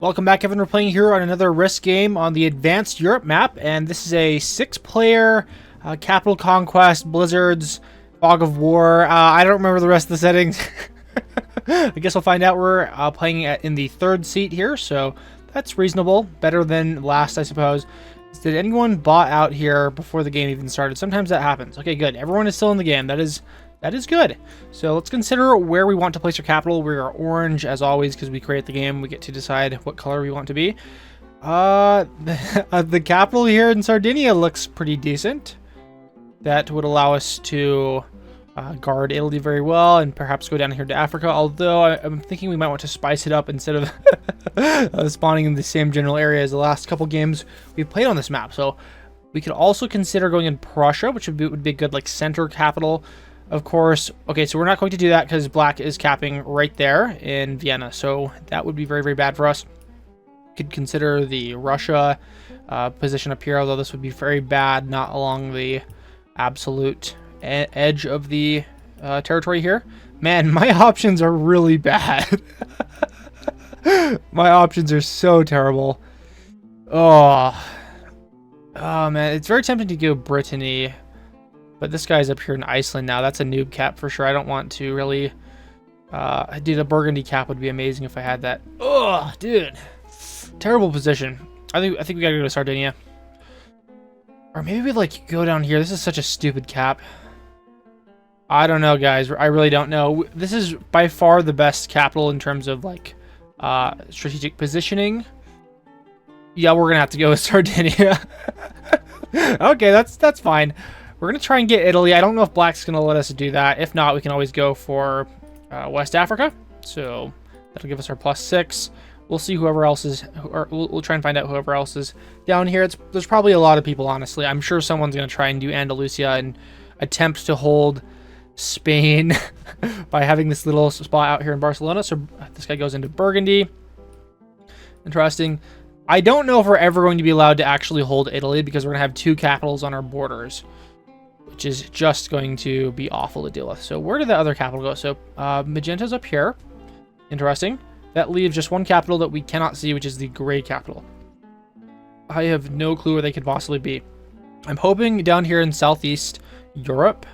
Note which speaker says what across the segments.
Speaker 1: Welcome back, Evan. We're playing here on another Risk game on the Advanced Europe map, and this is a 6-player Capital Conquest, Blizzard's Fog of War. I don't remember the rest of the settings. I guess we'll find out. We're playing in the 3rd seat here, so that's reasonable. Better than last, I suppose. Did anyone bot out here before the game even started? Sometimes that happens. Okay, good. Everyone is still in the game. That is good. So let's consider where we want to place our capital. We are orange, as always, because we create the game. We get to decide what color we want to be. The capital here in Sardinia looks pretty decent. That would allow us to guard Italy very well and perhaps go down here to Africa. Although I'm thinking we might want to spice it up instead of spawning in the same general area as the last couple games we've played on this map. So we could also consider going in Prussia, which would be a good like center capital. Of course, okay, so we're not going to do that because black is capping right there in Vienna, so that would be very, very bad for us. Could consider the Russia position up here, although this would be very bad, not along the absolute edge of the territory here. Man, my options are really bad. My options are so terrible. Oh, man, it's very tempting to go Brittany. But this guy's up here in Iceland now. That's a noob cap for sure. I don't want to really... dude, a Burgundy cap would be amazing if I had that. Oh, dude. Terrible position. I think we gotta go to Sardinia. Or maybe we like go down here. This is such a stupid cap. I don't know, guys. I really don't know. This is by far the best capital in terms of like strategic positioning. Yeah, we're gonna have to go with Sardinia. Okay, that's fine. We're going to try and get Italy. I don't know if black's going to let us do that. If not, we can always go for West Africa. So that'll give us our +6. We'll see whoever else is, or we'll try and find out whoever else is down here. There's probably a lot of people, honestly. I'm sure someone's going to try and do Andalusia and attempt to hold Spain by having this little spot out here in Barcelona. So this guy goes into Burgundy. Interesting. I don't know if we're ever going to be allowed to actually hold Italy because we're going to have 2 capitals on our borders, which is just going to be awful to deal with. So where did the other capital go? So Magenta's up here. Interesting. That leaves just 1 capital that we cannot see, which is the gray capital. I have no clue where they could possibly be. I'm hoping down here in Southeast Europe.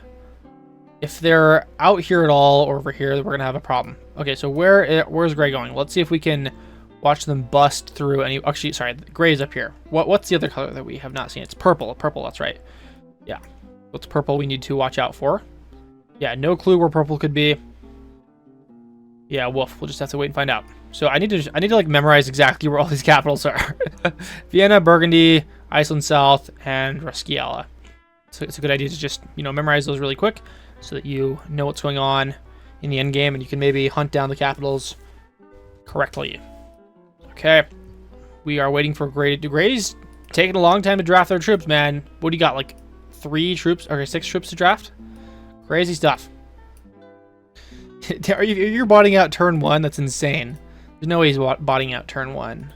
Speaker 1: If they're out here at all or over here, we're going to have a problem. Okay, so where's gray going? Let's see if we can watch them bust through any... Actually, sorry, gray is up here. What's the other color that we have not seen? It's purple. Purple, that's right. Yeah. What's purple we need to watch out for? Yeah, no clue where purple could be. Yeah, woof. We'll just have to wait and find out. So I need to like memorize exactly where all these capitals are. Vienna, Burgundy, Iceland South, and Rasciala. So it's a good idea to just, memorize those really quick so that you know what's going on in the end game and you can maybe hunt down the capitals correctly. Okay. We are waiting for Gray. Gray's taking a long time to draft their troops, man. What do you got, like 3 troops? Okay, 6 troops to draft? Crazy stuff. You're botting out turn 1? That's insane. There's no way he's botting out turn 1.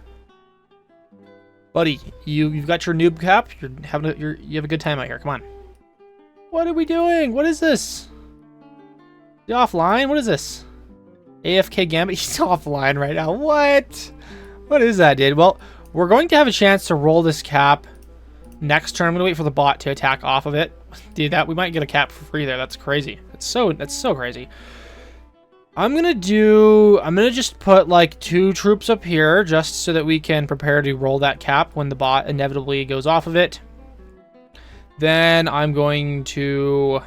Speaker 1: Buddy, you've got your noob cap. You have a good time out here. Come on. What are we doing? What is this? You offline? What is this? AFK Gambit? He's offline right now. What? What is that, dude? Well, we're going to have a chance to roll this cap next turn. I'm gonna wait for the bot to attack off of it. Dude, we might get a cap for free there. That's crazy. That's so crazy. I'm gonna just put like 2 troops up here just so that we can prepare to roll that cap when the bot inevitably goes off of it. Then I'm going to...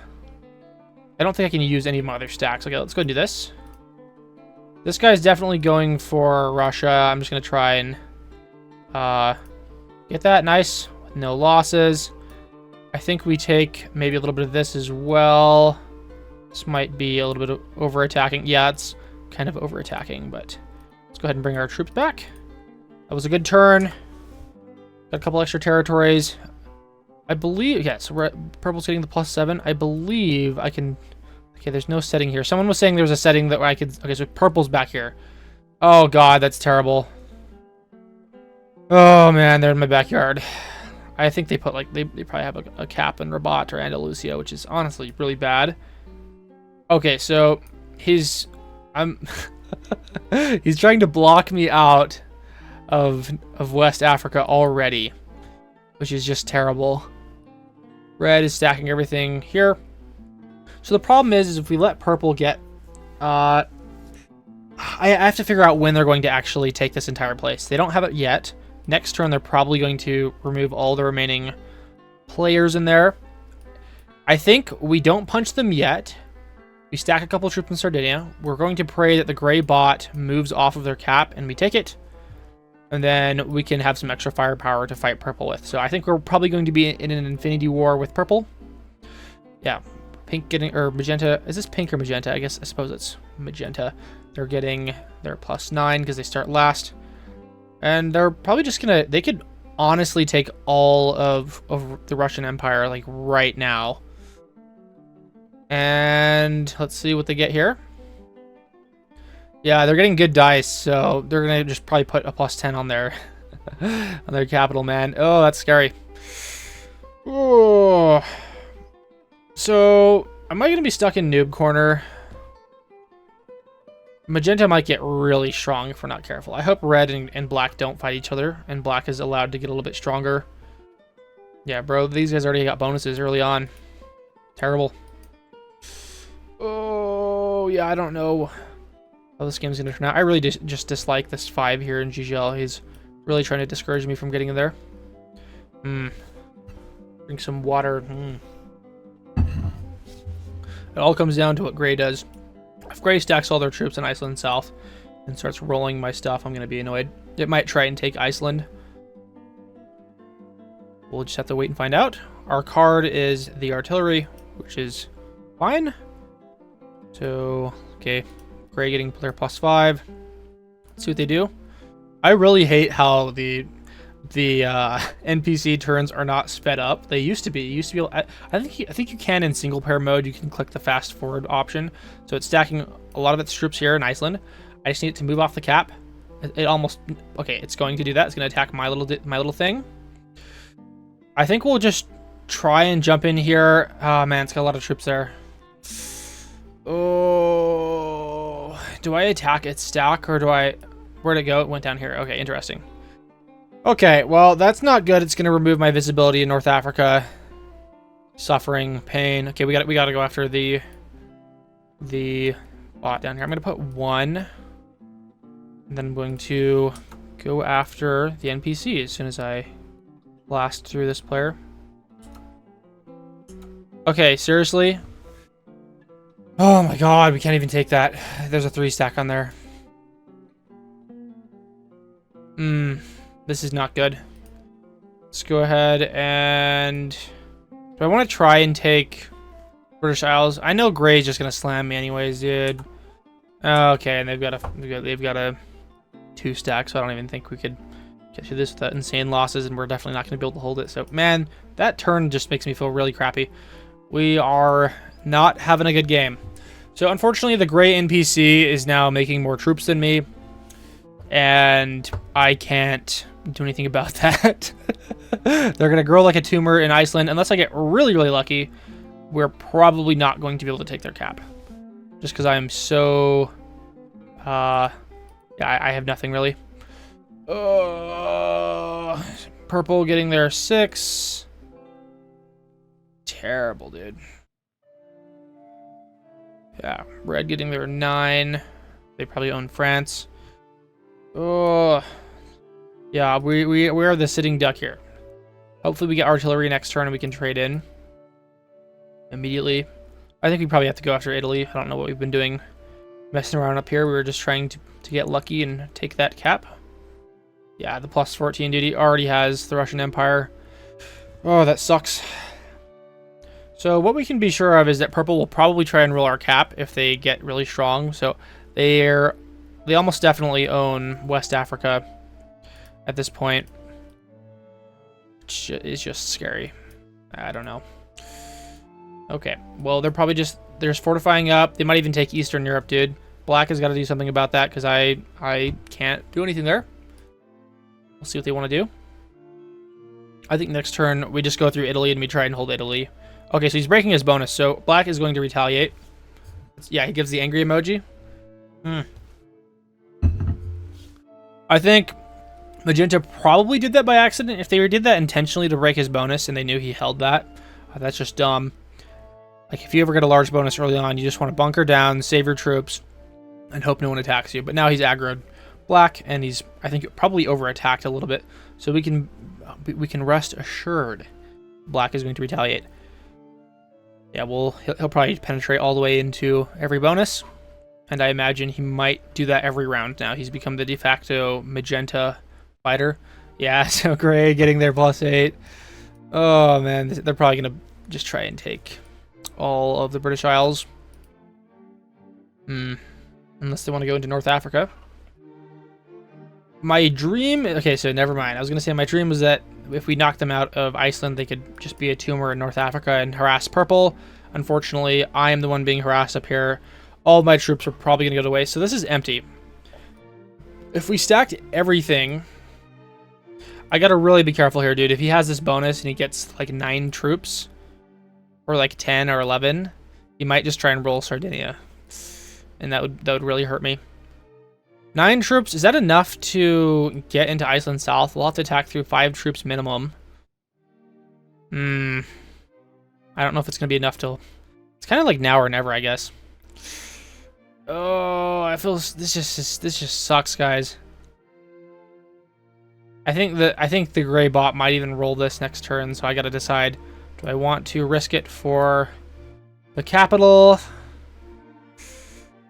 Speaker 1: I don't think I can use any of my other stacks. Okay, let's go and do this. This guy's definitely going for Russia. I'm just gonna try and get that. Nice. No losses. I think we take maybe a little bit of this as well. This might be a little bit of over-attacking. Yeah, it's kind of over-attacking, but let's go ahead and bring our troops back. That was a good turn. Got a couple extra territories. I believe... Yeah, so purple's getting the +7. I believe I can... Okay, there's no setting here. Someone was saying there was a setting that I could... Okay, so purple's back here. Oh, God, that's terrible. Oh, man, they're in my backyard. I think they put, like, they probably have a cap in Rabat or Andalusia, which is honestly really bad. Okay, so he's trying to block me out of West Africa already, which is just terrible. Red is stacking everything here. So the problem is if we let purple get... I have to figure out when they're going to actually take this entire place. They don't have it yet. Next turn, they're probably going to remove all the remaining players in there. I think we don't punch them yet. We stack a couple troops in Sardinia. We're going to pray that the gray bot moves off of their cap and we take it. And then we can have some extra firepower to fight purple with. So I think we're probably going to be in an infinity war with purple. Yeah. Pink getting, or magenta. Is this pink or magenta? I suppose it's magenta. They're getting their +9 because they start last. And they're probably just gonna, they could honestly take all of the Russian Empire like right now. And let's see what they get here. Yeah, they're getting good dice, so they're gonna just probably put a +10 on their on their capital, man. Oh, that's scary. Oh. So, am I gonna be stuck in noob corner? Magenta might get really strong if we're not careful. I hope red and black don't fight each other, and black is allowed to get a little bit stronger. Yeah, bro, these guys already got bonuses early on. Terrible. Oh, yeah, I don't know how this game's gonna turn out. I really just dislike this 5 here in GGL. He's really trying to discourage me from getting in there. Drink some water. It all comes down to what Gray does. If Gray stacks all their troops in Iceland South and starts rolling my stuff, I'm going to be annoyed. It might try and take Iceland. We'll just have to wait and find out. Our card is the artillery, which is fine. So, okay. Gray getting player +5. Let's see what they do. I really hate how the NPC turns are not sped up. They used to be. You used to be able, I think you can in single player mode. You can click the fast forward option. So it's stacking a lot of its troops here in Iceland. I just need it to move off the cap. It almost, okay, it's going to do that. It's going to attack my little thing. I think we'll just try and jump in here. Oh man, it's got a lot of troops there. Oh, do I attack its stack or do I, where'd it go? It went down here. Okay, interesting. Okay, well, that's not good. It's going to remove my visibility in North Africa. Suffering, pain. Okay, we got to go after the bot down here. I'm going to put 1. And then I'm going to go after the NPC as soon as I blast through this player. Okay, seriously? Oh my god, we can't even take that. There's a 3 stack on there. This is not good. Let's go ahead and... Do I want to try and take British Isles? I know Gray's just gonna slam me anyways, dude. Okay, and they've got a 2 stack, so I don't even think we could get through this without insane losses, and we're definitely not gonna be able to hold it. So, man, that turn just makes me feel really crappy. We are not having a good game. So, unfortunately, the Gray NPC is now making more troops than me, and I can't do anything about that. They're going to grow like a tumor in Iceland. Unless I get really, really lucky, we're probably not going to be able to take their cap. Just because I am so... yeah, I have nothing really. Purple getting their 6. Terrible, dude. Yeah, red getting their 9. They probably own France. Oh... Yeah, we are the sitting duck here. Hopefully we get artillery next turn and we can trade in immediately. I think we probably have to go after Italy. I don't know what we've been doing messing around up here. We were just trying to get lucky and take that cap. Yeah, the +14 duty already has the Russian Empire. Oh, that sucks. So what we can be sure of is that purple will probably try and roll our cap if they get really strong. So they almost definitely own West Africa at this point. It's just scary. I don't know. Okay, well, they're probably just fortifying up. They might even take Eastern Europe, dude. Black has got to do something about that because I can't do anything there. We'll see what they want to do. I think next turn we just go through Italy and we try and hold Italy. Okay, so he's breaking his bonus, so black is going to retaliate. Yeah, he gives the angry emoji. I think Magenta probably did that by accident. If they did that intentionally to break his bonus and they knew he held that, that's just dumb. Like, if you ever get a large bonus early on, you just want to bunker down, save your troops, and hope no one attacks you. But now he's aggroed black, and he's, I think, probably over-attacked a little bit. So we can rest assured black is going to retaliate. Yeah, well, he'll probably penetrate all the way into every bonus. And I imagine he might do that every round now. He's become the de facto magenta fighter. Yeah, so gray getting their +8. Oh, man. They're probably going to just try and take all of the British Isles. Unless they want to go into North Africa. My dream... Okay, so never mind. I was going to say my dream was that if we knocked them out of Iceland, they could just be a tumor in North Africa and harass purple. Unfortunately, I am the one being harassed up here. All of my troops are probably going to go to waste, so this is empty. If we stacked everything... I got to really be careful here, dude. If he has this bonus and he gets like 9 troops, or like 10 or 11, he might just try and roll Sardinia. And that would really hurt me. 9 troops, is that enough to get into Iceland South? We'll have to attack through 5 troops minimum. I don't know if it's going to be enough to... It's kind of like now or never, I guess. Oh, I feel this just sucks, guys. I think the gray bot might even roll this next turn, so I got to decide, do I want to risk it for the capital?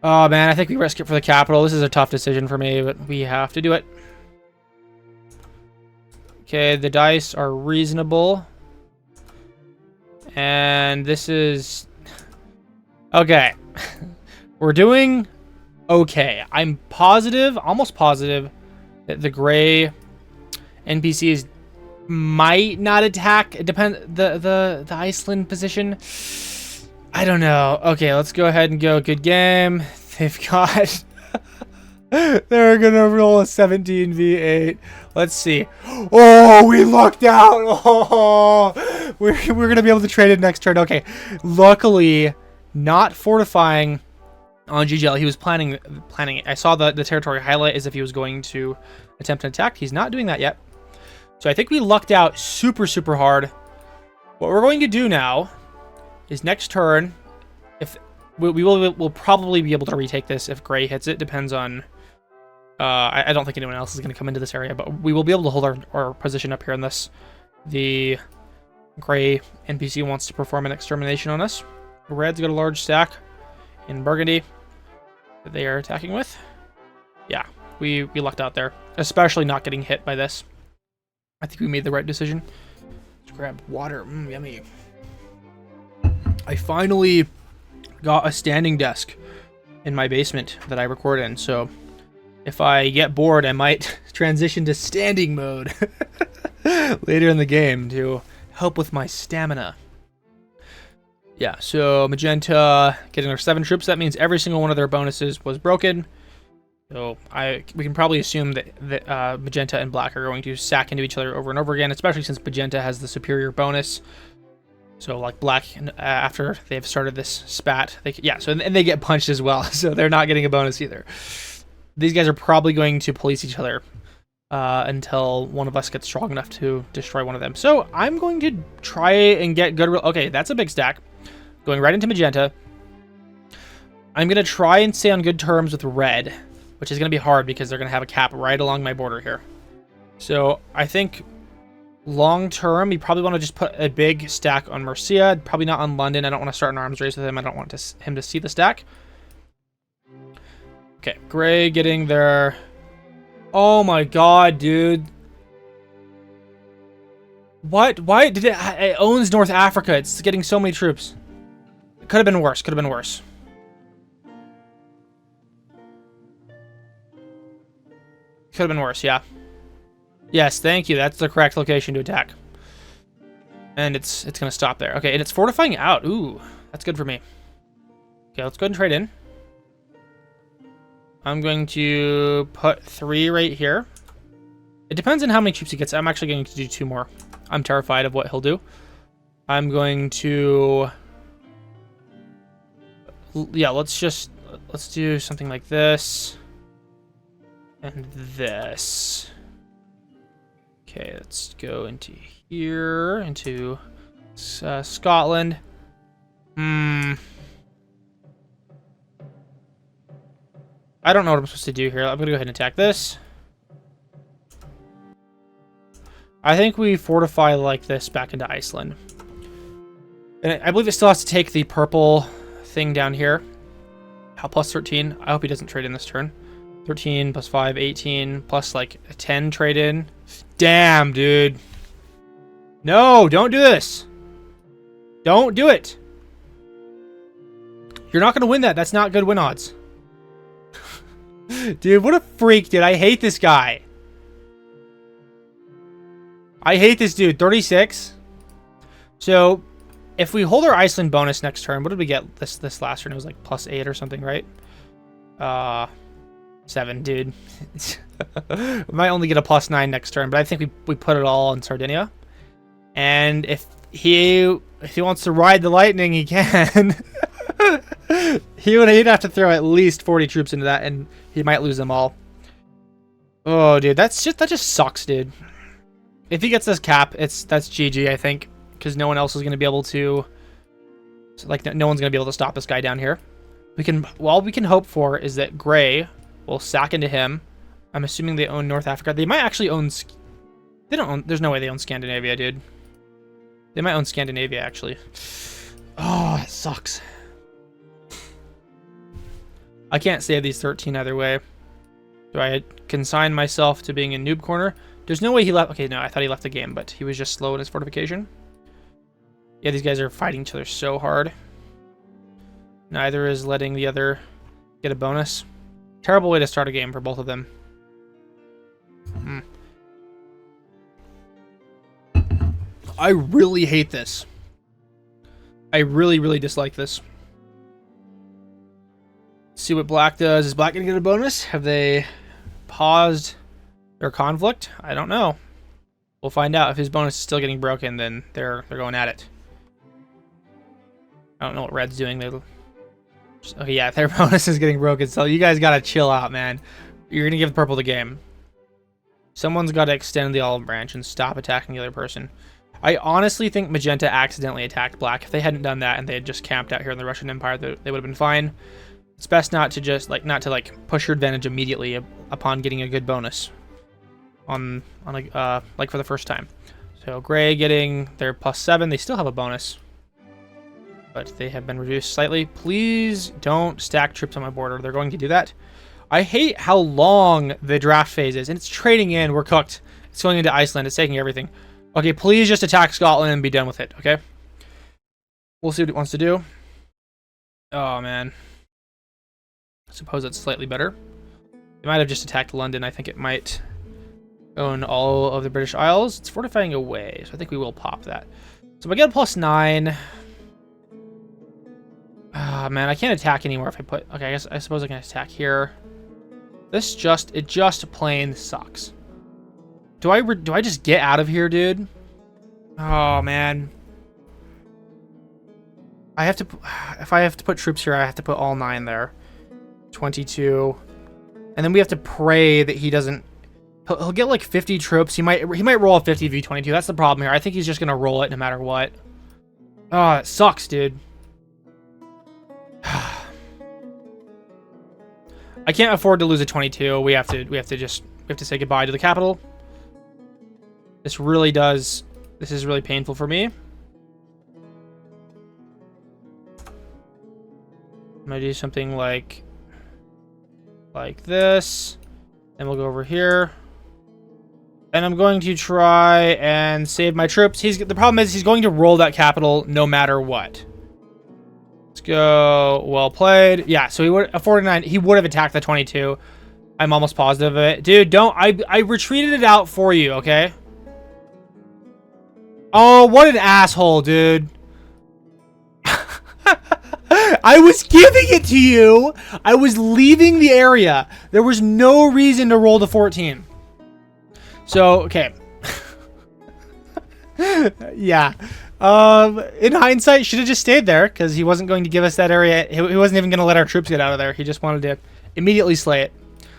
Speaker 1: Oh man, I think we risk it for the capital. This is a tough decision for me, but we have to do it. Okay, the dice are reasonable. And this is... Okay. We're doing okay. I'm positive, almost positive, that the gray NPCs might not attack. It depends the Iceland position. I don't know. Okay, let's go ahead and go. Good game. They've got... They're gonna roll a 17v8. Let's see. Oh, we lucked out. Oh, we're gonna be able to trade it next turn. Okay, luckily, not fortifying on GGL. He was planning it. I saw the territory highlight as if he was going to attempt an attack. He's not doing that yet. So I think we lucked out super hard. What we're going to do now is next turn, if we'll probably be able to retake this if gray hits it. Depends on... I don't think anyone else is going to come into this area, but we will be able to hold our position up here unless the gray NPC wants to perform an extermination on us. The red's got a large stack in Burgundy that they are attacking with. Yeah, we lucked out there, especially not getting hit by this. I think we made the right decision. Let's grab water. Yummy. I finally got a standing desk in my basement that I record in, so if I get bored, I might transition to standing mode later in the game to help with my stamina. Yeah, so Magenta getting their 7 troops. That means every single one of their bonuses was broken. So we can probably assume that Magenta and Black are going to sack into each other over and over again, especially since Magenta has the superior bonus. So like Black, after they've started this spat, and they get punched as well, so they're not getting a bonus either. These guys are probably going to police each other until one of us gets strong enough to destroy one of them. So I'm going to try and get good... Okay, that's a big stack. Going right into Magenta. I'm going to try and stay on good terms with Red, which is going to be hard because they're going to have a cap right along my border here. So I think long term, you probably want to just put a big stack on Murcia. Probably not on London. I don't want to start an arms race with him. I don't want him to see the stack. Okay, gray getting their... Oh my god, dude. What? Why did it owns North Africa? It's getting so many troops. It could have been worse. Could have been worse. Could have been worse, yeah. Yes, thank you. That's the correct location to attack. And it's going to stop there. Okay, and it's fortifying out. Ooh, that's good for me. Okay, let's go ahead and trade in. I'm going to put 3 right here. It depends on how many troops he gets. I'm actually going to do 2 more. I'm terrified of what he'll do. I'm going to... Yeah, let's do something like this. And this. Okay, let's go into here, into Scotland. I don't know what I'm supposed to do here. I'm going to go ahead and attack this. I think we fortify like this back into Iceland. And I believe it still has to take the purple thing down here. How plus 13. I hope he doesn't trade in this turn. 13 plus 5, 18 plus like a 10 trade in. Damn, dude. No, don't do this. Don't do it. You're not going to win that. That's not good win odds. Dude, what a freak, dude. I hate this guy. I hate this dude. 36. So, if we hold our Iceland bonus next turn, what did we get this last turn? It was like plus 8 or something, right? 7, dude. We might only get a plus 9 next turn, but I think we put it all in Sardinia. And if he wants to ride the lightning, he can. He'd have to throw at least 40 troops into that, and he might lose them all. Oh, dude, that just sucks, dude. If he gets this cap, that's GG, I think, because no one else is going to be able to, like, no one's going to be able to stop this guy down here. All we can hope for is that Gray will sack into him. I'm assuming they own North Africa. They might actually own. They don't own. There's no way they own Scandinavia, dude. They might own Scandinavia, actually. Oh, it sucks. I can't save these 13 either way. Do I consign myself to being in noob corner? There's no way he left. Okay, no, I thought he left the game, but he was just slow in his fortification. Yeah, these guys are fighting each other so hard. Neither is letting the other get a bonus. Terrible way to start a game for both of them. I really hate this. I really, really dislike this. See what Black does. Is Black going to get a bonus? Have they paused their conflict? I don't know. We'll find out. If his bonus is still getting broken, then they're going at it. I don't know what Red's doing. Okay, yeah, their bonus is getting broken, so you guys gotta chill out, man. You're gonna give purple the game. Someone's gotta extend the olive branch and stop attacking the other person. I honestly think Magenta accidentally attacked Black. If they hadn't done that and they had just camped out here in the Russian Empire, they would have been fine. It's best not to push your advantage immediately upon getting a good bonus on like for the first time. So Gray getting their +7. They still have a bonus, but they have been reduced slightly. Please don't stack troops on my border. They're going to do that. I hate how long the draft phase is, and it's trading in. We're cooked. It's going into Iceland. It's taking everything. Okay, please just attack Scotland and be done with it, okay? We'll see what it wants to do. Oh, man. I suppose it's slightly better. It might have just attacked London. I think it might own all of the British Isles. It's fortifying away, so I think we will pop that. So if I get a +9... Ah, man, I can't attack anymore if I put... Okay, I suppose I can attack here. It just plain sucks. Do I just get out of here, dude? Oh, man. If I have to put troops here, I have to put all 9 there. 22. And then we have to pray that he doesn't... He'll get like 50 troops. He might roll a 50 V22. That's the problem here. I think he's just going to roll it no matter what. Oh, it sucks, dude. I can't afford to lose a 22. We have to say goodbye to the capital. This is really painful for me. I'm gonna do something like this, and we'll go over here. And I'm going to try and save my troops. The problem is he's going to roll that capital no matter what. Let's go. Well played. Yeah, so he would a 49. He would have attacked the 22. I'm almost positive of it. Dude, don't. I retreated it out for you, okay? Oh, what an asshole, dude. I was giving it to you. I was leaving the area. There was no reason to roll the 14. So, okay. Yeah. In hindsight, should have just stayed there because he wasn't going to give us that area. He wasn't even going to let our troops get out of there. He just wanted to immediately slay it.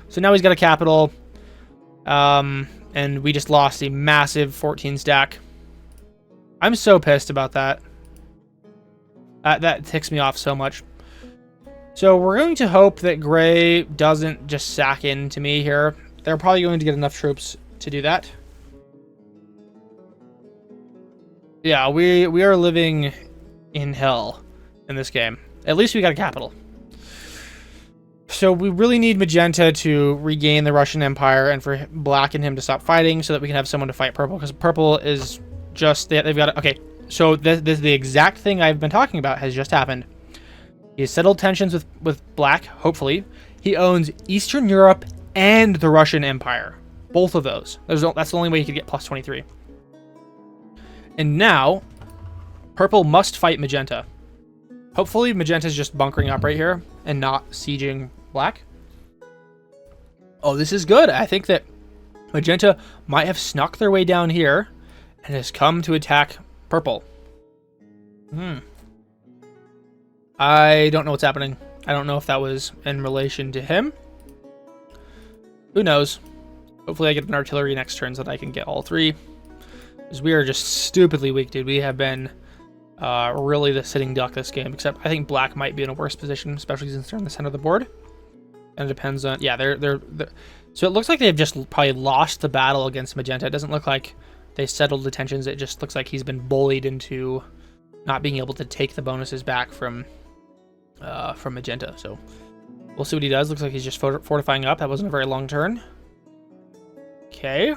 Speaker 1: So now he's got a capital. And we just lost a massive 14 stack. I'm so pissed about that. That ticks me off so much. So we're going to hope that Gray doesn't just sack into me here. They're probably going to get enough troops to do that. Yeah, we are living in hell in this game. At least we got a capital. So we really need Magenta to regain the Russian Empire and for Black and him to stop fighting so that we can have someone to fight Purple. Because Purple is just... They've got... Okay, so this the exact thing I've been talking about has just happened. He has settled tensions with Black, hopefully. He owns Eastern Europe and the Russian Empire. Both of those. That's the only way he could get plus 23. And now, Purple must fight Magenta. Hopefully, Magenta's just bunkering up right here and not sieging Black. Oh, this is good. I think that Magenta might have snuck their way down here and has come to attack Purple. I don't know what's happening. I don't know if that was in relation to him. Who knows? Hopefully I get an artillery next turn so that I can get all three. Because we are just stupidly weak, dude. We have been really the sitting duck this game. Except I think Black might be in a worse position, especially since they're in the center of the board. And it depends on... Yeah, they're so it looks like they've just probably lost the battle against Magenta. It doesn't look like they settled the tensions. It just looks like he's been bullied into not being able to take the bonuses back from Magenta. So we'll see what he does. Looks like he's just fortifying up. That wasn't a very long turn. Okay.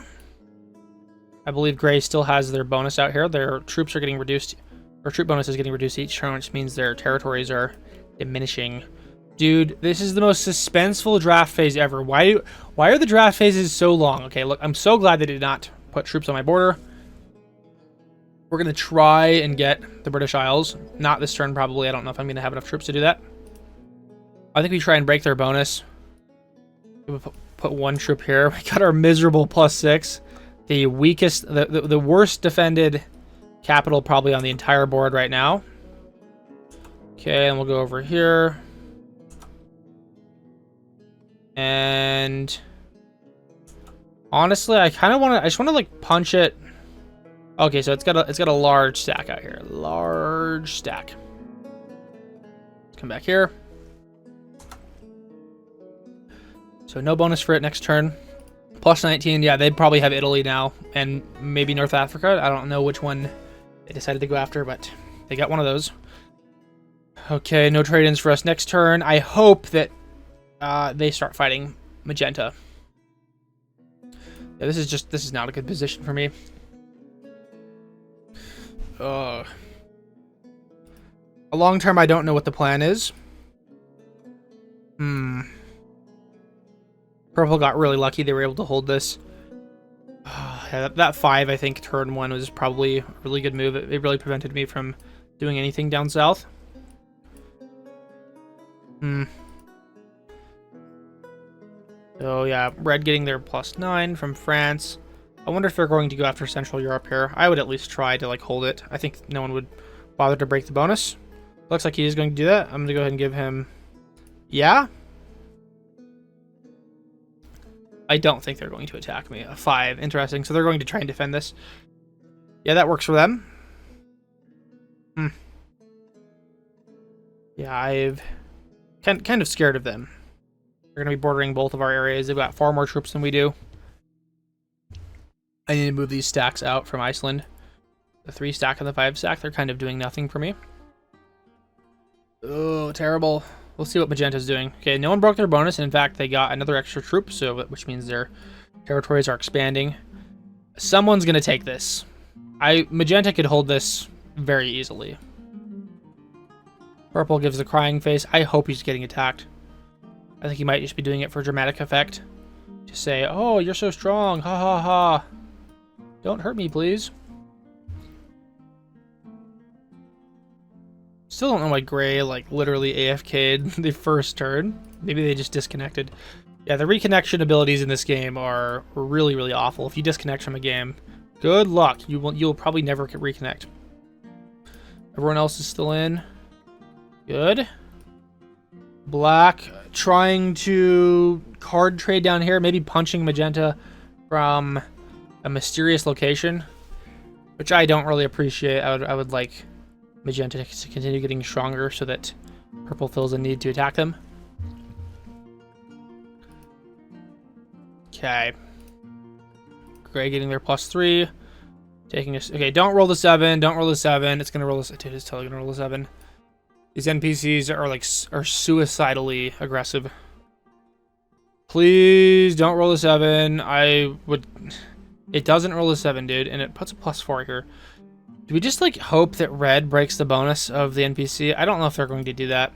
Speaker 1: I believe Gray still has their bonus out here. Their troops are getting reduced, or troop bonus is getting reduced each turn, which means their territories are diminishing. Dude, this is the most suspenseful draft phase ever. Why are the draft phases so long? Okay, look, I'm so glad they did not put troops on my border. We're going to try and get the British Isles. Not this turn, probably. I don't know if I'm going to have enough troops to do that. I think we try and break their bonus. We'll put one troop here. We got our miserable +6. The weakest, the worst defended capital probably on the entire board right now. Okay, and we'll go over here. And honestly, I just want to like punch it. Okay, so it's got a large stack out here. Large stack. Let's come back here. So no bonus for it next turn. +19, yeah, they'd probably have Italy now, and maybe North Africa. I don't know which one they decided to go after, but they got one of those. Okay, no trade-ins for us next turn. I hope that they start fighting Magenta. Yeah, this is not a good position for me. A long term, I don't know what the plan is. Purple got really lucky. They were able to hold this. Yeah, that 5, I think, turn 1 was probably a really good move. It really prevented me from doing anything down south. So, yeah, Red getting their +9 from France. I wonder if they're going to go after Central Europe here. I would at least try to, like, hold it. I think no one would bother to break the bonus. Looks like he is going to do that. I'm going to go ahead and give him... Yeah? I don't think they're going to attack me. A 5. Interesting. So they're going to try and defend this. Yeah, that works for them. Yeah, I've... kind of scared of them. They're going to be bordering both of our areas. They've got far more troops than we do. I need to move these stacks out from Iceland. The 3 stack and the 5 stack, they're kind of doing nothing for me. Oh, terrible. We'll see what Magenta's doing. Okay, no one broke their bonus. And in fact, they got another extra troop, so which means their territories are expanding. Someone's going to take this. Magenta could hold this very easily. Purple gives the crying face. I hope he's getting attacked. I think he might just be doing it for dramatic effect. To say, oh, you're so strong. Ha ha ha. Don't hurt me, please. Still don't know why Gray, like, literally AFK'd the first turn. Maybe they just disconnected. Yeah, the reconnection abilities in this game are really, really awful. If you disconnect from a game, good luck. You'll probably never reconnect. Everyone else is still in. Good. Black trying to card trade down here, maybe punching Magenta from a mysterious location, which I don't really appreciate. I would like magenta to continue getting stronger so that purple feels a need to attack them. Okay. Gray getting their +3. Taking us. Okay, don't roll the 7. Don't roll the 7. It's gonna roll this. Dude, it's totally gonna roll the 7. These NPCs are suicidally aggressive. Please don't roll the 7. I would. It doesn't roll the 7, dude, and it puts a +4 here. Do we just like hope that red breaks the bonus of the NPC? I don't know if they're going to do that.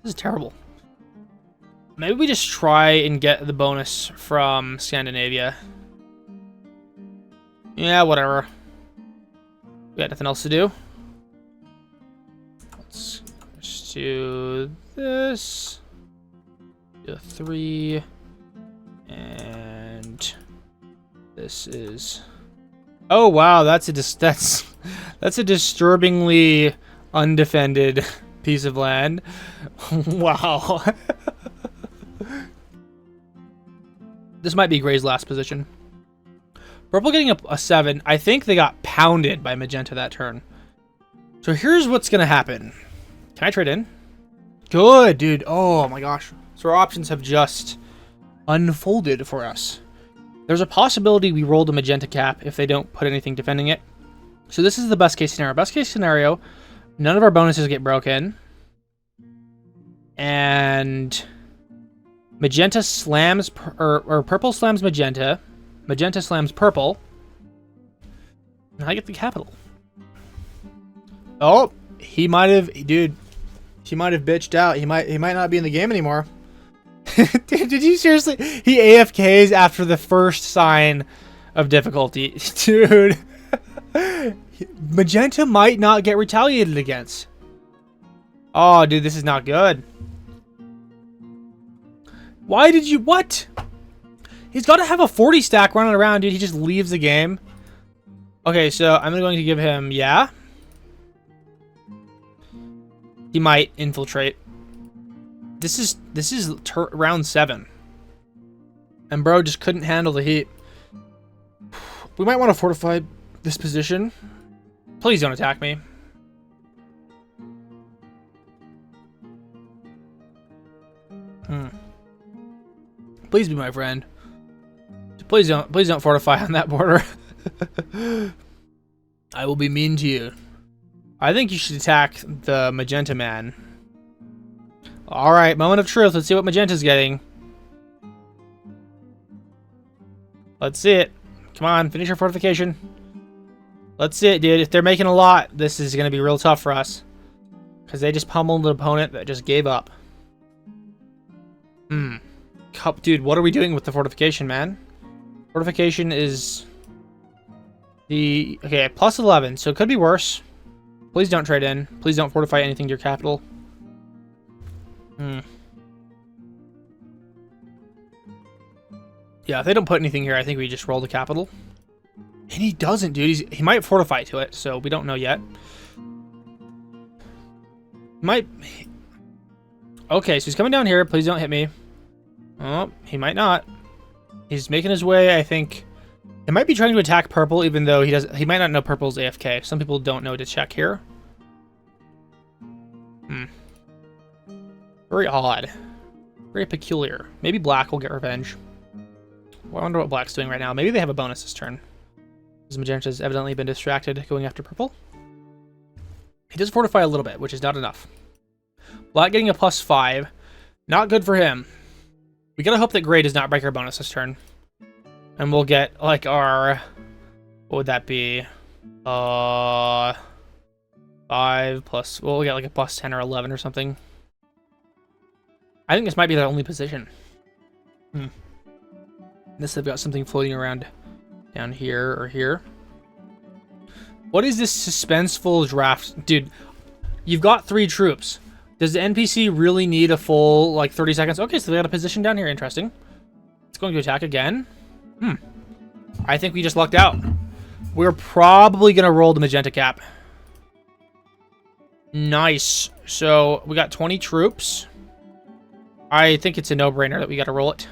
Speaker 1: This is terrible. Maybe we just try and get the bonus from Scandinavia. Yeah, whatever. We got nothing else to do. Let's just do this. Do a 3. And this is... Oh wow, that's a disturbingly undefended piece of land. Wow. This might be Gray's last position. Purple getting a 7. I think they got pounded by magenta that turn. So here's what's gonna happen. Can I trade in? Good, dude. Oh my gosh. So our options have just unfolded for us. There's a possibility we roll the magenta cap if they don't put anything defending it. So this is the best case scenario. Best case scenario, none of our bonuses get broken. And magenta slams, or purple slams magenta. Magenta slams purple. And I get the capital. Oh, he might have, dude. He might have bitched out. He might not be in the game anymore. Dude, did you seriously? He AFKs after the first sign of difficulty. Dude. Magenta might not get retaliated against. Oh, dude, this is not good. Why did you... What? He's got to have a 40 stack running around, dude. He just leaves the game. Okay, so I'm going to give him... Yeah. He might infiltrate. This is round 7. And bro just couldn't handle the heat. We might want to fortify this position. Please don't attack me. Please be my friend. Please don't fortify on that border. I will be mean to you. I think you should attack the magenta man. Alright, moment of truth. Let's see what magenta's getting. Let's see it. Come on, finish your fortification. Let's see it, dude. If they're making a lot, this is going to be real tough for us. Because they just pummeled an opponent that just gave up. Dude, what are we doing with the fortification, man? Fortification is... the... Okay, +11, so it could be worse. Please don't trade in. Please don't fortify anything to your capital. Yeah, if they don't put anything here, I think we just roll the capital. And he doesn't, dude. He might fortify to it, so we don't know yet. Might... Okay, so he's coming down here. Please don't hit me. Oh, he might not. He's making his way, I think. He might be trying to attack purple, even though he might not know purple's AFK. Some people don't know to check here. Very odd. Very peculiar. Maybe black will get revenge. Well, I wonder what black's doing right now. Maybe they have a bonus this turn. Because magenta's evidently been distracted going after purple. He does fortify a little bit, which is not enough. Black getting a +5. Not good for him. We gotta hope that gray does not break our bonus this turn. And we'll get, like, our... What would that be? 5 plus... Well, we'll get, like, a +10 or 11 or something. I think this might be their only position. Unless they've got something floating around down here or here. What is this suspenseful draft? Dude, you've got 3 troops. Does the NPC really need a full, like, 30 seconds? Okay, so they got a position down here. Interesting. It's going to attack again. I think we just lucked out. We're probably going to roll the magenta cap. Nice. So, we got 20 troops. I think it's a no-brainer that we got to roll it.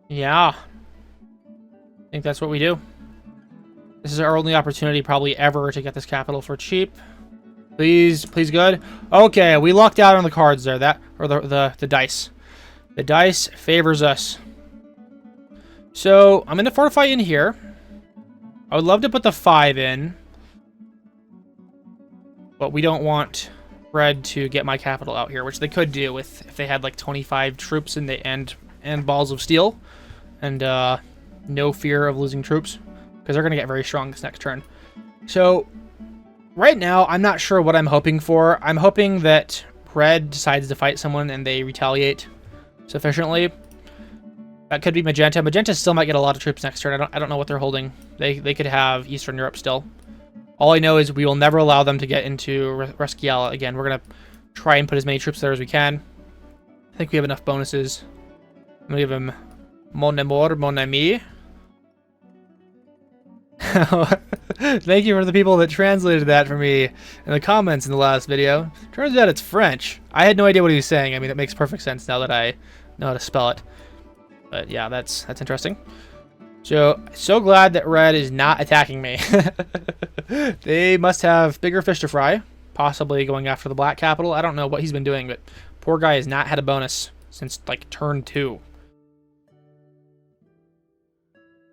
Speaker 1: Yeah. I think that's what we do. This is our only opportunity probably ever to get this capital for cheap. Please, please good. Okay, we lucked out on the cards there. The dice. The dice favors us. So, I'm going to fortify in here. I would love to put the 5 in. But we don't want Red to get my capital out here, which they could do if they had like 25 troops in the end and balls of steel. And no fear of losing troops. Because they're going to get very strong this next turn. So, right now, I'm not sure what I'm hoping for. I'm hoping that Red decides to fight someone and they retaliate sufficiently. That could be Magenta. Magenta still might get a lot of troops next turn. I don't know what they're holding. They could have Eastern Europe still. All I know is we will never allow them to get into Resquiala again. We're going to try and put as many troops there as we can. I think we have enough bonuses. I'm going to give him Mon Amour, Mon Ami. Thank you for the people that translated that for me in the comments in the last video. Turns out it's French. I had no idea what he was saying. I mean, it makes perfect sense now that I know how to spell it. But yeah, that's interesting. So glad that Red is not attacking me. They must have bigger fish to fry, possibly going after the black capital. I don't know what he's been doing, but poor guy has not had a bonus since like turn 2.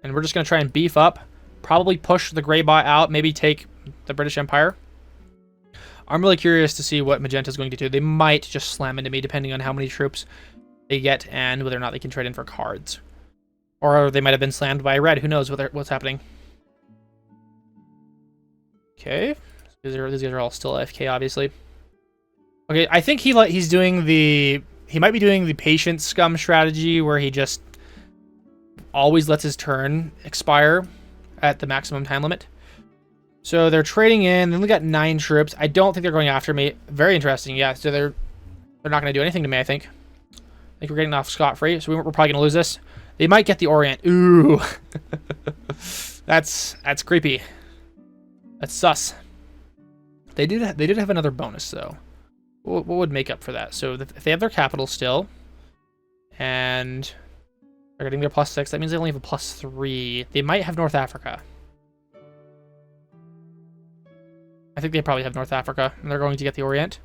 Speaker 1: And we're just going to try and beef up. Probably push the Grey Bot out, maybe take the British Empire. I'm really curious to see what Magenta's going to do. They might just slam into me depending on how many troops they get and whether or not they can trade in for cards. Or they might have been slammed by Red. Who knows what's happening. Okay. These guys are all still AFK, obviously. Okay, I think he's doing the... He might be doing the patient scum strategy where he just always lets his turn expire at the maximum time limit. So they're trading in. Then we got 9 troops. I don't think they're going after me. Very interesting. Yeah, so they're not going to do anything to me, I think. I think we're getting off scot-free. So we're probably going to lose this. They might get the Orient. Ooh. That's creepy. That's sus. They did have another bonus, though. What would make up for that? So if they have their capital still, and they're getting their +6. That means they only have a +3. They might have North Africa. I think they probably have North Africa, and they're going to get the Orient.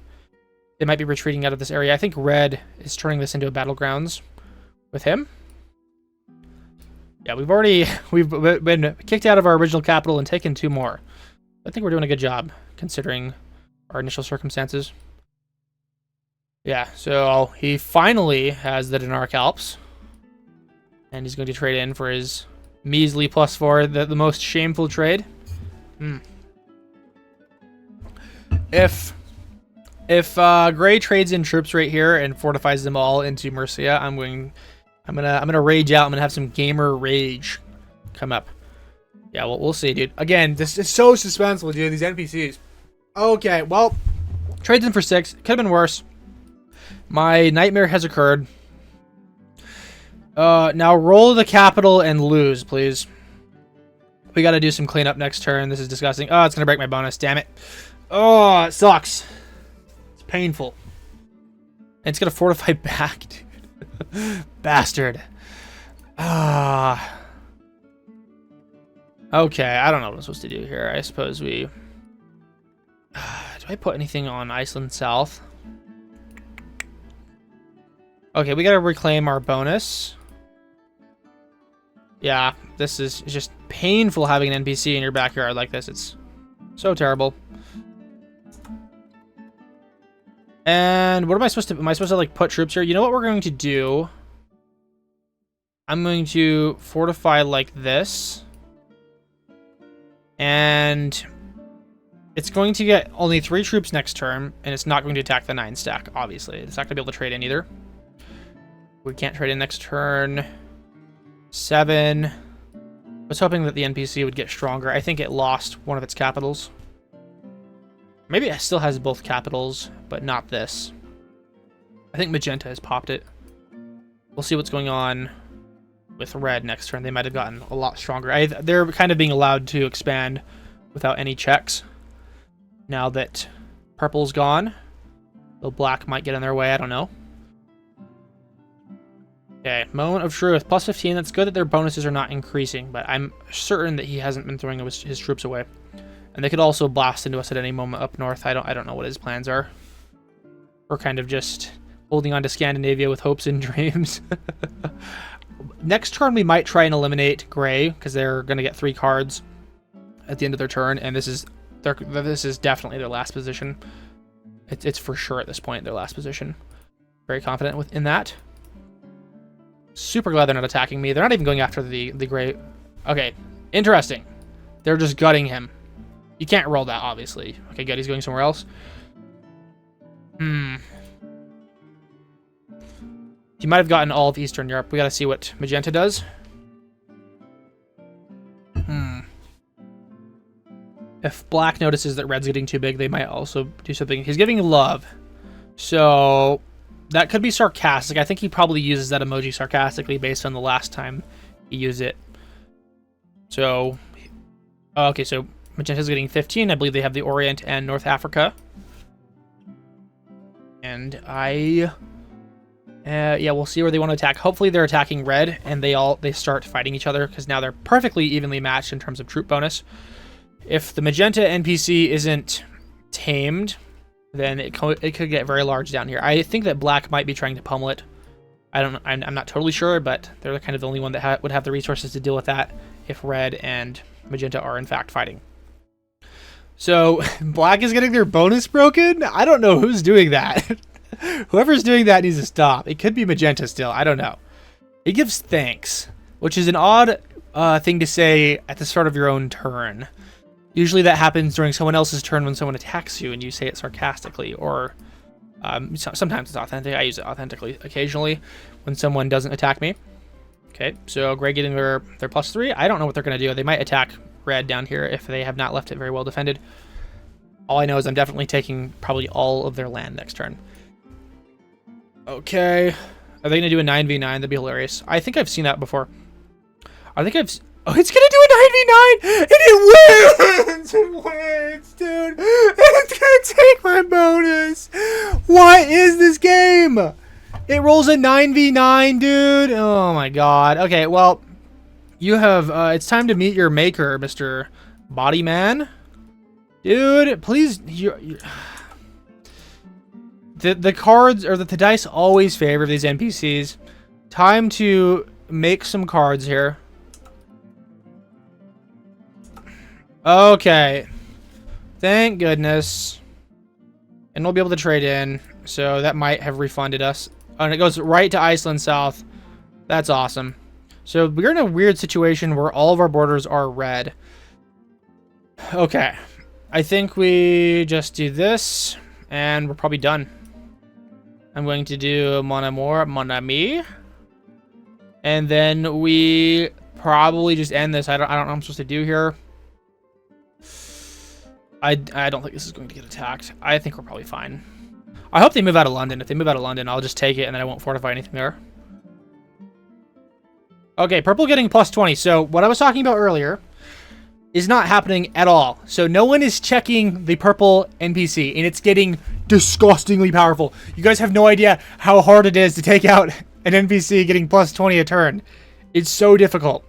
Speaker 1: They might be retreating out of this area. I think Red is turning this into a battlegrounds with him. Yeah, we've been kicked out of our original capital and taken 2 more. I think we're doing a good job considering our initial circumstances. Yeah, so he finally has the Dinaric Alps. And he's going to trade in for his measly +4, the most shameful trade. If Gray trades in troops right here and fortifies them all into Murcia, I'm gonna rage out. I'm gonna have some gamer rage come up. Yeah, we'll see, dude. Again, this is so suspenseful, dude. These NPCs. Okay, well, trades in for 6. Could have been worse. My nightmare has occurred. Now roll the capital and lose, please. We gotta do some cleanup next turn. This is disgusting. Oh, it's gonna break my bonus. Damn it. Oh, it sucks. It's painful. And it's gonna fortify back, dude. Bastard. Ah. Okay, I don't know what I'm supposed to do here. I suppose we... do I put anything on Iceland South? Okay, we gotta reclaim our bonus. Yeah, this is just painful having an NPC in your backyard like this. It's so terrible. And what am I supposed to like put troops here? You know what we're going to do? I'm going to fortify like this. And it's going to get only 3 troops next turn, and it's not going to attack the 9 stack, obviously. It's not going to be able to trade in either. We can't trade in next turn. 7. I was hoping that the NPC would get stronger. I think it lost one of its capitals. Maybe it still has both capitals, but not this. I think Magenta has popped it. We'll see what's going on with Red next turn. They might have gotten a lot stronger. They're kind of being allowed to expand without any checks. Now that Purple's gone, the Black might get in their way. I don't know. Okay, Moment of Truth. Plus 15. That's good that their bonuses are not increasing, but I'm certain that he hasn't been throwing his troops away. And they could also blast into us at any moment up north. I don't know what his plans are. We're kind of just holding on to Scandinavia with hopes and dreams. Next turn, we might try and eliminate Gray, because they're going to get 3 cards at the end of their turn, and this is definitely their last position. It's for sure at this point their last position. Very confident within that. Super glad they're not attacking me. They're not even going after the Gray. Okay, interesting. They're just gutting him. You can't roll that, obviously. Okay, good. He's going somewhere else. He might have gotten all of Eastern Europe. We gotta see what Magenta does. If Black notices that Red's getting too big, they might also do something. He's giving love. So that could be sarcastic. I think he probably uses that emoji sarcastically based on the last time he used it. So, okay, so Magenta's getting 15. I believe they have the Orient and North Africa. And yeah, we'll see where they want to attack. Hopefully they're attacking Red, and they start fighting each other, because now they're perfectly evenly matched in terms of troop bonus. If the Magenta NPC isn't tamed, then it could get very large down here. I think that Black might be trying to pummel it. I'm not totally sure, but they're kind of the only one that would have the resources to deal with that if Red and Magenta are in fact fighting. So Black is getting their bonus broken? I don't know who's doing that. Whoever's doing that needs to stop. It could be Magenta still. I don't know. It gives thanks, which is an odd thing to say at the start of your own turn. Usually that happens during someone else's turn when someone attacks you and you say it sarcastically, or sometimes it's authentic. I use it authentically occasionally when someone doesn't attack me. Okay, so Gray getting their +3. I don't know what they're going to do. They might attack Red down here if they have not left it very well defended. All I know is I'm definitely taking probably all of their land next turn. Okay. Are they going to do a 9v9? That'd be hilarious. I think I've seen that before. I think I've... Oh, it's going to do a 9v9! And it wins! It wins, dude! It's going to take my bonus! What is this game? It rolls a 9v9, dude! Oh my god. Okay, well... You have... it's time to meet your maker, Mr. Bodyman. Dude, please... The cards, or the dice always favor these NPCs. Time to make some cards here. Okay. Thank goodness. And we'll be able to trade in. So that might have refunded us. Oh, and it goes right to Iceland South. That's awesome. So we're in a weird situation where all of our borders are red. Okay. I think we just do this. And we're probably done. I'm going to do Mon Amour, Mon Ami. And then we probably just end this. I don't know what I'm supposed to do here. I don't think this is going to get attacked. I think we're probably fine. I hope they move out of London. If they move out of London, I'll just take it and then I won't fortify anything there. Okay, purple getting +20. So what I was talking about earlier is not happening at all. So no one is checking the purple NPC, and it's getting disgustingly powerful. You guys have no idea how hard it is to take out an NPC getting +20 a turn. It's so difficult.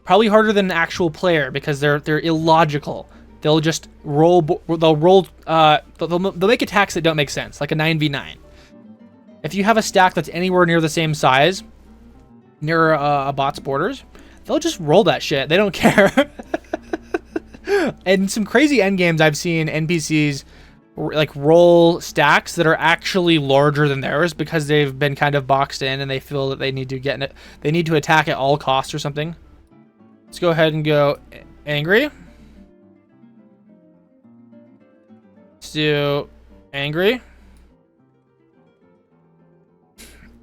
Speaker 1: Probably harder than an actual player because they're illogical. They'll just roll. They'll make attacks that don't make sense, like a 9v9. If you have a stack that's anywhere near the same size, near a bot's borders, they'll just roll that shit. They don't care. And some crazy endgames I've seen NPCs like roll stacks that are actually larger than theirs because they've been kind of boxed in and they feel that they need to get in it. They need to attack at all costs or something. Let's go ahead and go angry. Let's do angry.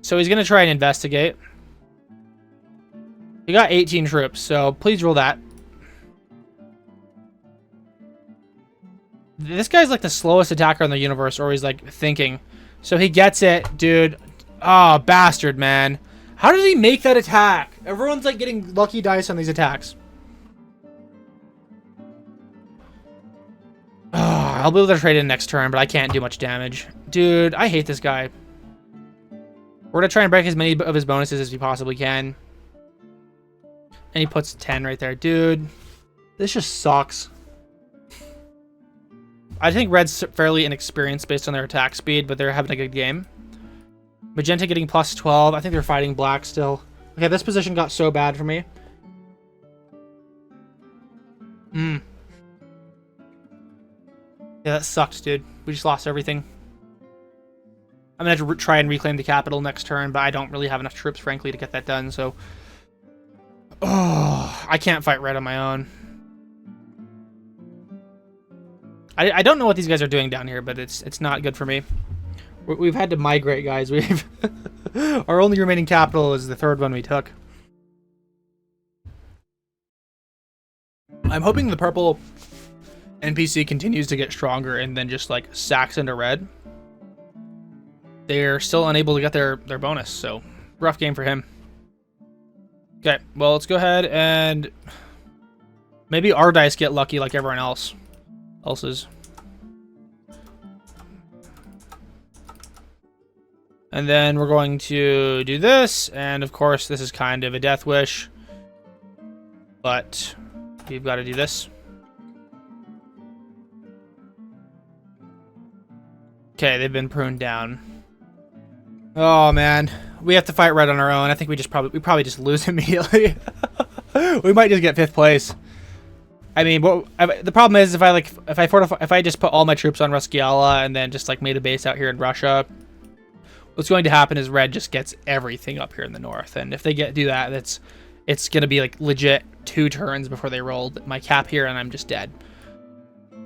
Speaker 1: So he's going to try and investigate. He got 18 troops, so please roll that. This guy's like the slowest attacker in the universe, or he's like thinking. So he gets it, dude. Oh, bastard, man. How did he make that attack? Everyone's like getting lucky dice on these attacks. Oh, I'll be able to trade in next turn, but I can't do much damage. Dude, I hate this guy. We're going to try and break as many of his bonuses as we possibly can. And he puts 10 right there. Dude, this just sucks. I think Red's fairly inexperienced based on their attack speed, but they're having a good game. Magenta getting plus 12. I think they're fighting Black still. Okay, this position got so bad for me. Yeah, that sucked, dude. We just lost everything. I'm going to have to try and reclaim the capital next turn, but I don't really have enough troops, frankly, to get that done, so... Oh, I can't fight Red on my own. I don't know what these guys are doing down here, but it's not good for me. We've had to migrate, guys. We've our only remaining capital is the third one we took. I'm hoping the purple NPC continues to get stronger and then just like sacks into red. They're still unable to get their bonus, so rough game for him. Okay, well, let's go ahead and maybe our dice get lucky like everyone else's. And then we're going to do this, and of course this is kind of a death wish, but we've got to do this. Okay, they've been pruned down. Oh man, we have to fight Red on our own. I think we probably just lose immediately. We might just get 5th place. I mean, the problem is if I just put all my troops on Rusciala and then just like made a base out here in Russia, what's going to happen is Red just gets everything up here in the north, and if they do that, it's gonna be like legit 2 turns before they roll my cap here, and I'm just dead.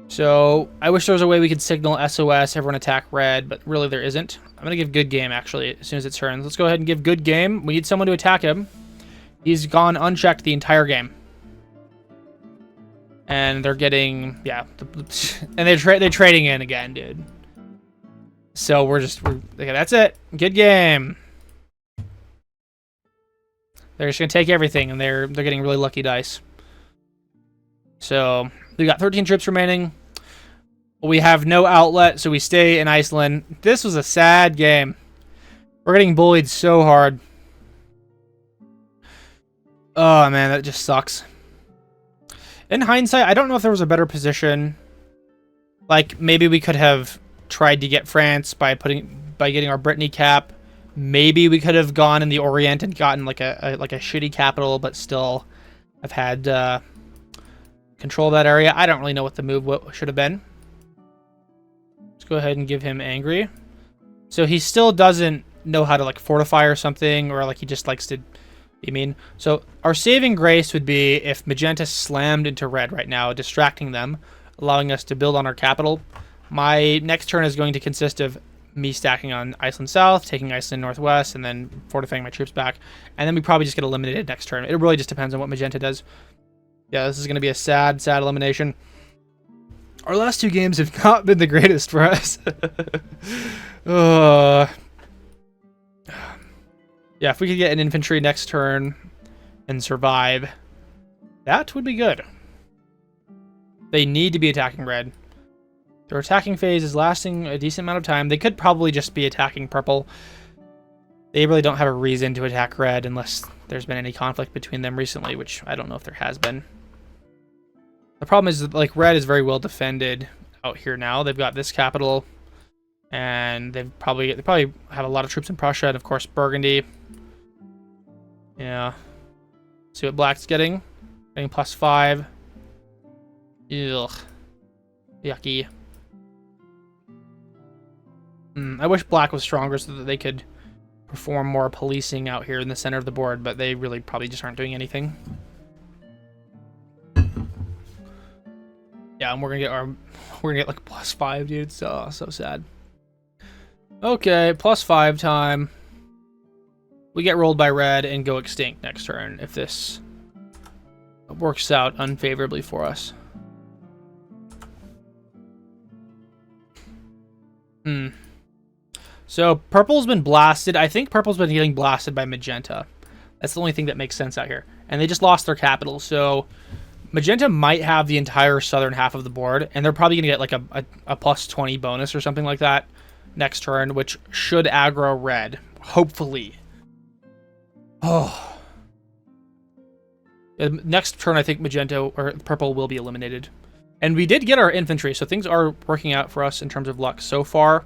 Speaker 1: So I wish there was a way we could signal SOS, everyone attack Red, but really there isn't. I'm gonna give good game actually as soon as it turns. Let's go ahead and give good game. We need someone to attack him. He's gone unchecked the entire game. And they're getting, yeah, and they're trading in again, dude. So we're okay, that's it. Good game. They're just gonna take everything, and they're getting really lucky dice. So we got 13 troops remaining. We have no outlet, so we stay in Iceland. This was a sad game. We're getting bullied so hard. Oh man, that just sucks. In hindsight, I don't know if there was a better position. Like maybe we could have tried to get France by getting our Brittany cap. Maybe we could have gone in the Orient and gotten like a shitty capital, but still have had control of that area. I don't really know what the move should have been. Let's go ahead and give him angry. So he still doesn't know how to like fortify or something, or like he just likes to be mean. So our saving grace would be if Magenta slammed into red right now, distracting them, allowing us to build on our capital. My next turn is going to consist of me stacking on Iceland South, taking Iceland Northwest, and then fortifying my troops back. And then we probably just get eliminated next turn. It really just depends on what Magenta does. Yeah, this is going to be a sad, sad elimination. Our last 2 games have not been the greatest for us. Yeah, if we could get an infantry next turn and survive, that would be good. They need to be attacking red. Their attacking phase is lasting a decent amount of time. They could probably just be attacking purple. They really don't have a reason to attack red unless there's been any conflict between them recently, which I don't know if there has been. The problem is that, like, red is very well defended out here now. They've got this capital, and they probably have a lot of troops in Prussia, and of course Burgundy. Yeah. See what black's getting? Getting +5. Ugh. Yucky. I wish black was stronger so that they could perform more policing out here in the center of the board, but they really probably just aren't doing anything. Yeah, and we're gonna get like +5, dude. So sad. Okay, +5 time. We get rolled by red and go extinct next turn if this works out unfavorably for us. So purple's been blasted. I think purple's been getting blasted by magenta. That's the only thing that makes sense out here. And they just lost their capital, so magenta might have the entire southern half of the board, and they're probably going to get like a +20 bonus or something like that next turn, which should aggro red Hopefully. Oh. Yeah, next turn, I think magenta or purple will be eliminated. And we did get our infantry, so things are working out for us in terms of luck so far.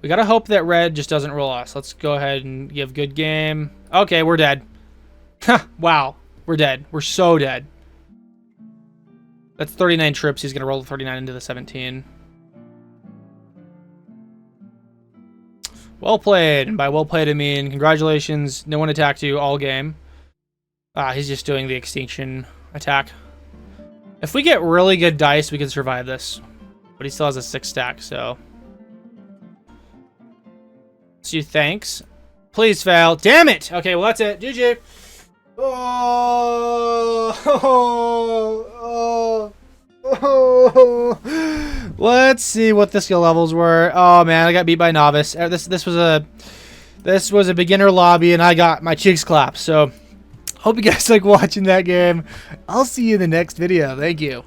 Speaker 1: We gotta hope that red just doesn't roll us. Let's go ahead and give good game. Okay, we're dead. Wow, we're dead. We're so dead. That's 39 troops. He's gonna roll the 39 into the 17. Well played. And by well played, I mean congratulations. No one attacked you all game. He's just doing the extinction attack. If we get really good dice, we can survive this. But he still has a 6 stack, so. So thanks. Please fail. Damn it! Okay, well that's it. GG. Let's see what the skill levels were. Oh man, I got beat by Novice. This was a beginner lobby, and I got my cheeks clapped. So, hope you guys like watching that game. I'll see you in the next video. Thank you.